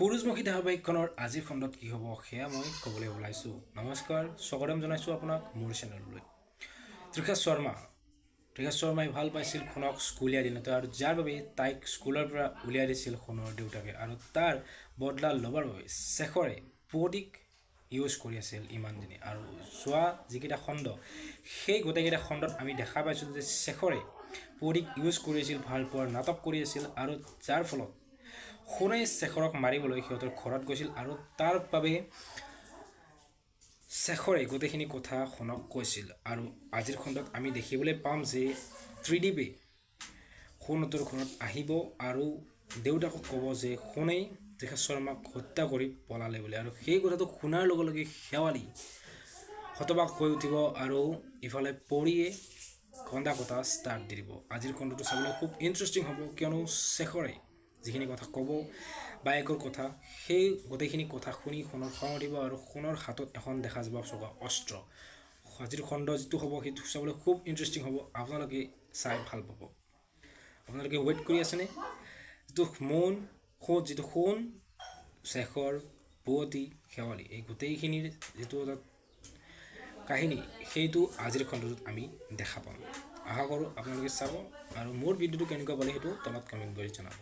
সুৰুজমুখী ধাৰাবাহিকখনৰ আজিৰ খণ্ডত কি হ'ব সেয়া মই ক'বলৈ ওলাইছোঁ। নমস্কাৰ, স্বাগতম জনাইছোঁ আপোনাক মোৰ চেনেললৈ। তৃষা শৰ্মাই ভাল পাইছিল সোণক স্কুলীয়া দিনতে, আৰু যাৰ বাবে তাইক স্কুলৰ পৰা উলিয়াই দিছিল সোণৰ দেউতাকে, আৰু তাৰ বদলা ল'বৰ বাবে শেখৰে পুৱতিক ইউজ কৰি আছিল ইমান দিনে। আৰু যোৱা যিকেইটা খণ্ড, সেই গোটেইকেইটা খণ্ডত আমি দেখা পাইছোঁ যে শেখৰে পুৱতিক ইউজ কৰিছিল, ভাল পোৱাৰ নাটক কৰি আছিল, আৰু যাৰ ফলত সোণে শেখৰক মাৰিবলৈ সিহঁতৰ ঘৰত গৈছিল, আৰু তাৰ বাবে শেখৰে গোটেইখিনি কথা সোণক কৈছিল। আৰু আজিৰ খণ্ডত আমি দেখিবলৈ পাম যে ত্ৰিদীপে সোণহঁতৰ ঘৰত আহিব আৰু দেউতাকক ক'ব যে সোণেই তৃষা শৰ্মাক হত্যা কৰি পলালে বুলি। আৰু সেই কথাটো শুনাৰ লগে লগে শেৱালি হতবাক হৈ উঠিব, আৰু ইফালে পৰিয়ে কন্দা কটা ষ্টাৰ্ট দি দিব। আজিৰ খণ্ডটো চাবলৈ খুব ইণ্টাৰেষ্টিং হ'ব, কিয়নো শেখৰে যিখিনি কথা ক'ব বায়েকৰ কথা, সেই গোটেইখিনি কথা শুনি সোণৰ খং উঠিব, আৰু সোণৰ হাতত এখন দেখা যাব চকা অস্ত্ৰ। আজিৰ খণ্ড যিটো হ'ব সেইটো চাবলৈ খুব ইণ্টাৰেষ্টিং হ'ব, আপোনালোকে চাই ভাল পাব। আপোনালোকে ৱেইট কৰি আছেনে? যিটো সোণ শেখৰ পুৱতি শেৱালি, এই গোটেইখিনিৰ যিটো এটা কাহিনী, সেইটো আজিৰ খণ্ডটোত আমি দেখা পাম। আশা কৰোঁ আপোনালোকে চাব, আৰু মোৰ ভিডিঅ'টো কেনেকুৱা পালে সেইটো তলত কমেণ্ট কৰি জনাব।